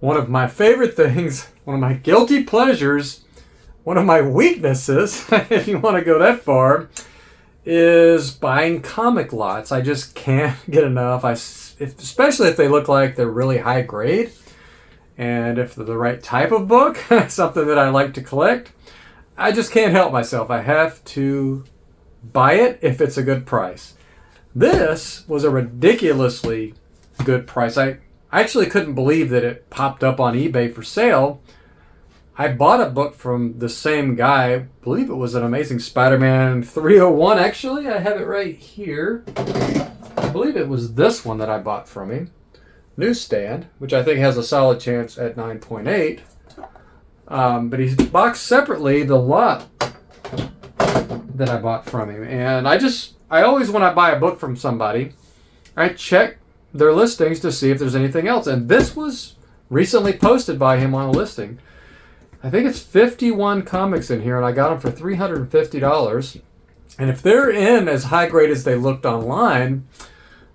one of my favorite things, one of my guilty pleasures, one of my weaknesses, if you want to go that far, is buying comic lots. I just can't get enough. Especially if they look like they're really high grade, and if they're the right type of book, something that I like to collect, I just can't help myself. I have to buy it if it's a good price. This was a ridiculously good price. I actually couldn't believe that it popped up on eBay for sale. I bought a book from the same guy. I believe it was an Amazing Spider-Man 301. Actually, I have it right here. I believe it was this one that I bought from him. Newsstand, which I think has a solid chance at 9.8. But he's boxed separately the lot that I bought from him. And I always, when I buy a book from somebody, I check their listings to see if there's anything else. And this was recently posted by him on a listing. I think it's 51 comics in here, and I got them for $350. And if they're in as high grade as they looked online,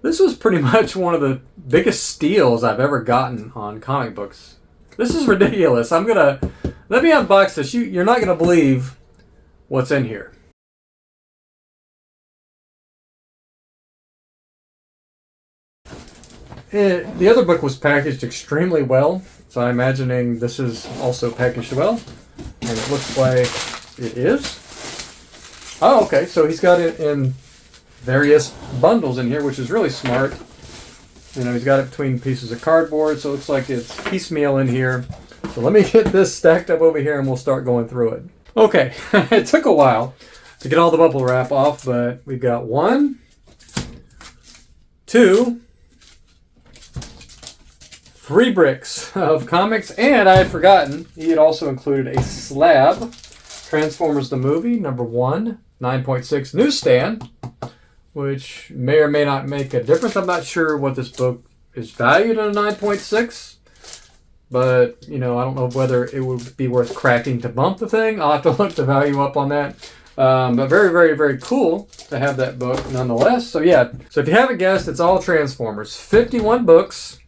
this was pretty much one of the biggest steals I've ever gotten on comic books. This is ridiculous. Let me unbox this. You're not going to believe what's in here. The other book was packaged extremely well, so I'm imagining this is also packaged well, and it looks like it is. Oh, okay, so he's got it in various bundles in here, which is really smart. You know, he's got it between pieces of cardboard, so it looks like it's piecemeal in here. So let me get this stacked up over here and we'll start going through it. Okay, it took a while to get all the bubble wrap off, but we've got 1, 2, 3 bricks of comics, and I had forgotten, he had also included a slab. Transformers the Movie, number 1, 9.6 newsstand, which may or may not make a difference. I'm not sure what this book is valued at a 9.6, but, you know, I don't know whether it would be worth cracking to bump the thing. I'll have to look the value up on that. But very, very, very cool to have that book nonetheless. So yeah, so if you haven't guessed, it's all Transformers. 51 books.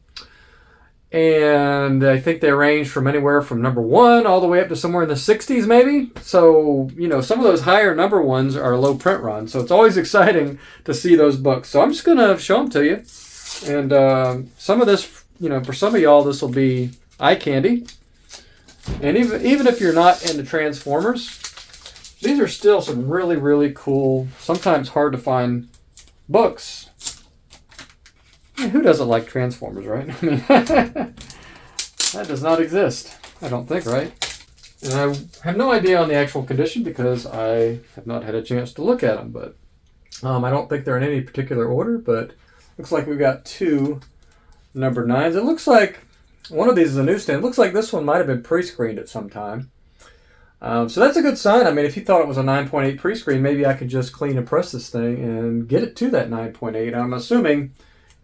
And I think they range from anywhere from number 1 all the way up to somewhere in the 60s maybe. So, you know, some of those higher number ones are low print runs. So it's always exciting to see those books. So I'm just going to show them to you. And some of this, you know, for some of y'all, this will be eye candy. And even if you're not into Transformers, these are still some really, really cool, sometimes hard to find books. Who doesn't like Transformers, right? I mean, that does not exist, I don't think, right? And I have no idea on the actual condition because I have not had a chance to look at them, but I don't think they're in any particular order, but looks like we've got 2 number 9s. It looks like one of these is a newsstand. It looks like this one might have been pre-screened at some time. So that's a good sign. I mean, if you thought it was a 9.8 pre-screen, maybe I could just clean and press this thing and get it to that 9.8. I'm assuming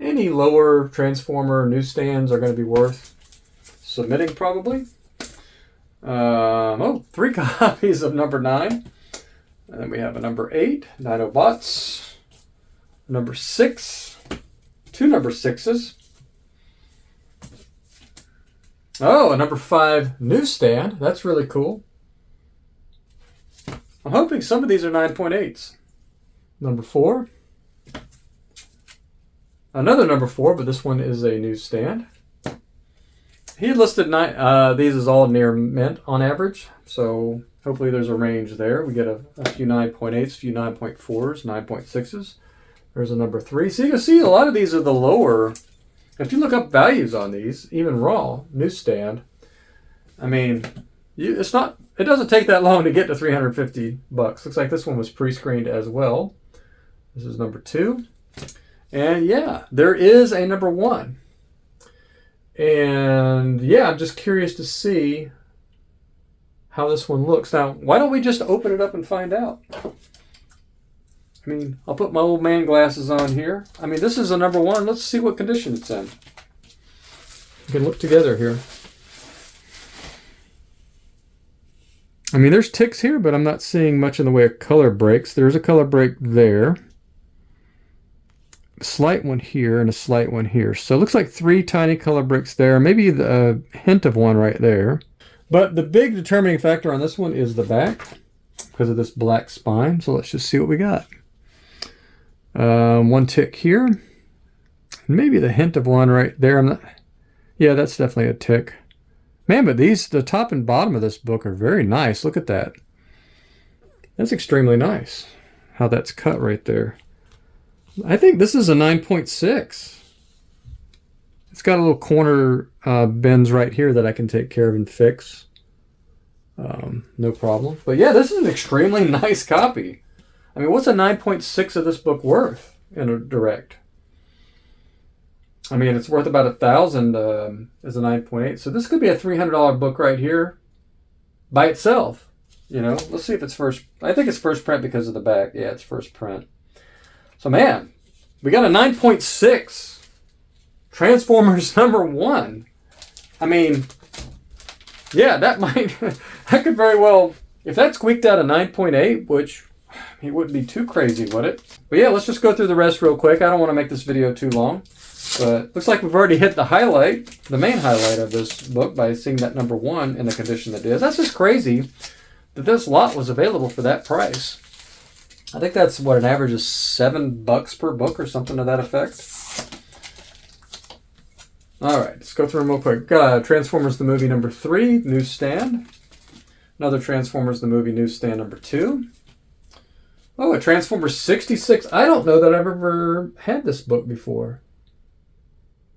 any lower Transformer newsstands are going to be worth submitting, probably. 3 copies of number 9. And then we have a number 8, Dinobots. Number 6, 2 number 6s. Oh, a number 5 newsstand. That's really cool. I'm hoping some of these are 9.8s. Number 4. Another number 4, but this one is a newsstand. He listed these as all near mint on average, so hopefully there's a range there. We get a few 9.8s, a few 9.4s, 9.6s. There's a number 3. So you can see a lot of these are the lower. If you look up values on these, even raw newsstand, I mean, it doesn't take that long to get to $350. Looks like this one was pre-screened as well. This is number 2. And yeah, there is a number 1. And yeah, I'm just curious to see how this one looks. Now, why don't we just open it up and find out? I mean, I'll put my old man glasses on here. I mean, this is a number 1. Let's see what condition it's in. We can look together here. I mean, there's ticks here, but I'm not seeing much in the way of color breaks. There's a color break there. slight one here and a slight one here. So it looks like 3 tiny color bricks there, maybe a hint of one right there. But the big determining factor on this one is the back because of this black spine. So let's just see what we got. One tick here. Maybe the hint of one right there. Yeah, that's definitely a tick. Man, but the top and bottom of this book are very nice. Look at that. That's extremely nice how that's cut right there. I think this is a 9.6. It's got a little corner bends right here that I can take care of and fix. No problem. But yeah, this is an extremely nice copy. I mean, what's a 9.6 of this book worth in a direct? I mean, it's worth about $1,000 as a 9.8. So this could be a $300 book right here by itself. You know, let's see if it's first. I think it's first print because of the back. Yeah, it's first print. So man, we got a 9.6 Transformers #1. I mean, yeah, that could very well, if that squeaked out a 9.8, which it wouldn't be too crazy, would it? But yeah, let's just go through the rest real quick. I don't want to make this video too long. But looks like we've already hit the highlight, the main highlight of this book by seeing that #1 in the condition it is. That's just crazy that this lot was available for that price. I think that's what an average is $7 per book or something to that effect. All right, let's go through them real quick. Transformers the Movie #3, newsstand. Another Transformers the Movie newsstand #2. Oh, a Transformers 66. I don't know that I've ever had this book before.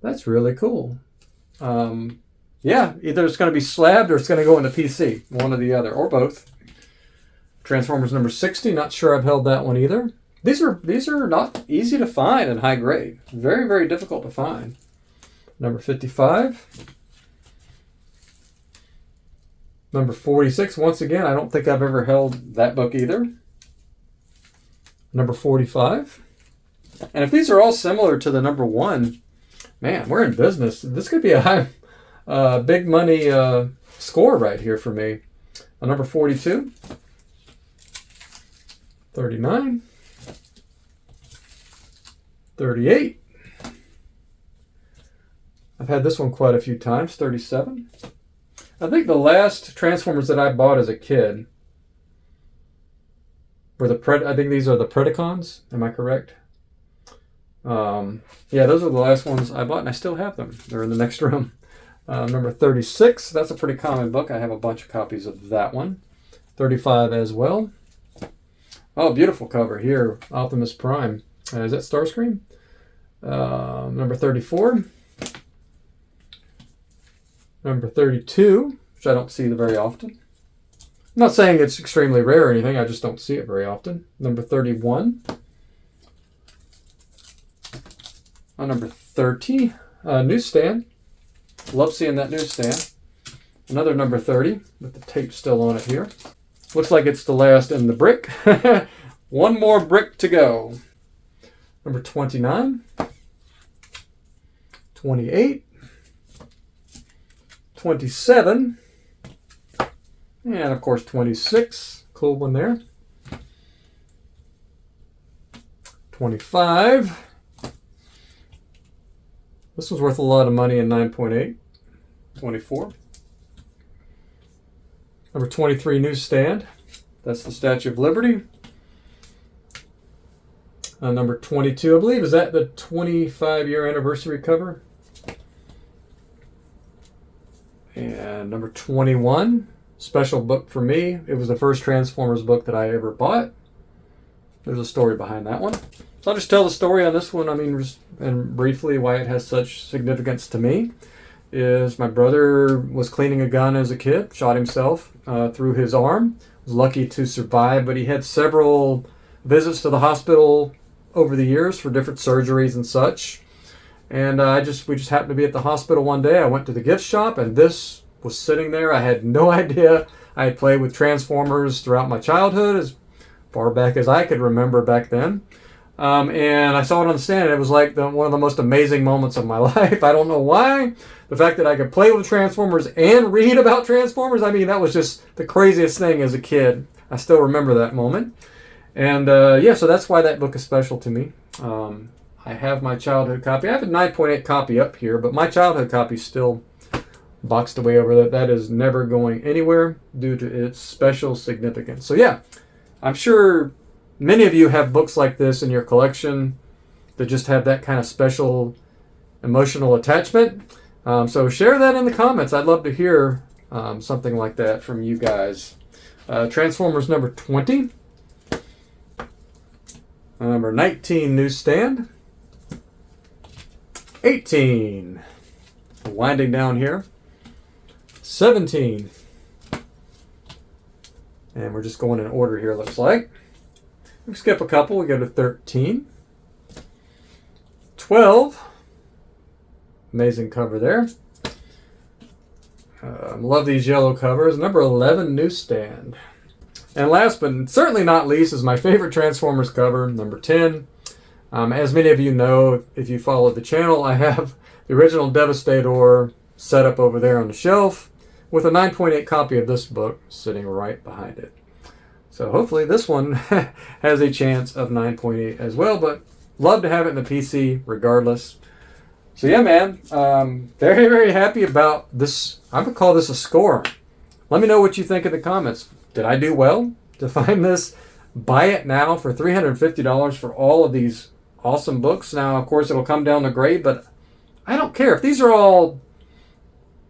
That's really cool. Yeah, either it's going to be slabbed or it's going to go into PC. One or the other, or both. Transformers #60. Not sure I've held that one either. These are not easy to find in high grade. Very, very difficult to find. #55. #46. Once again, I don't think I've ever held that book either. #45. And if these are all similar to the #1, man, we're in business. This could be a high, big money score right here for me. #42. 39. 38. I've had this one quite a few times. 37. I think the last Transformers that I bought as a kid were I think these are the Predacons. Am I correct? Yeah, those are the last ones I bought, and I still have them. They're in the next room. #36. That's a pretty common book. I have a bunch of copies of that one. 35 as well. Oh, beautiful cover here. Optimus Prime. Is that Starscream? #34. #32, which I don't see very often. I'm not saying it's extremely rare or anything. I just don't see it very often. #31. #30. Newsstand. Love seeing that newsstand. Another #30 with the tape still on it here. Looks like it's the last in the brick. One more brick to go. #29. 28. 27. And of course 26. Cool one there. 25. This was worth a lot of money in 9.8. 24. #23, newsstand. That's the Statue of Liberty. #22, I believe, is that the 25-year anniversary cover? And #21, special book for me. It was the first Transformers book that I ever bought. There's a story behind that one. So I'll just tell the story on this one, and briefly why it has such significance to me. Is my brother was cleaning a gun as a kid, shot himself through his arm. Was lucky to survive, but he had several visits to the hospital over the years for different surgeries and such. And we just happened to be at the hospital one day. I went to the gift shop, and this was sitting there. I had no idea. I had played with Transformers throughout my childhood, as far back as I could remember back then. And I saw it on the stand, and it was like one of the most amazing moments of my life. I don't know why. The fact that I could play with Transformers and read about Transformers, I mean, that was just the craziest thing as a kid. I still remember that moment. And yeah, so that's why that book is special to me. I have my childhood copy. I have a 9.8 copy up here, but my childhood copy is still boxed away over there. That is never going anywhere due to its special significance. So yeah, I'm sure many of you have books like this in your collection that just have that kind of special emotional attachment. So share that in the comments. I'd love to hear something like that from you guys. Transformers number 20. Number 19, newsstand. 18. Winding down here. 17. And we're just going in order here, looks like. We skip a couple, we go to 13. 12. Amazing cover there. Love these yellow covers. Number 11, newsstand. And last but certainly not least is my favorite Transformers cover, number 10. As many of you know, if you follow the channel, I have the original Devastator set up over there on the shelf with a 9.8 copy of this book sitting right behind it. So hopefully this one has a chance of 9.8 as well, but love to have it in the PC regardless. So yeah, man, very, very happy about this. I'm going to call this a score. Let me know what you think in the comments. Did I do well to find this? Buy it now for $350 for all of these awesome books. Now, of course, it'll come down to grade, but I don't care. If these are all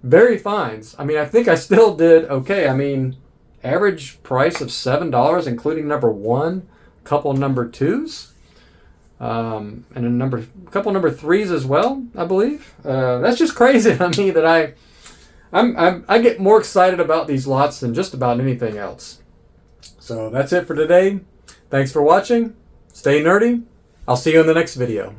very fines, I mean, I think I still did okay. I mean, average price of $7, including number 1, couple number 2s. And a couple number 3s as well, I believe. That's just crazy to me that I get more excited about these lots than just about anything else. So that's it for today. Thanks for watching. Stay nerdy. I'll see you in the next video.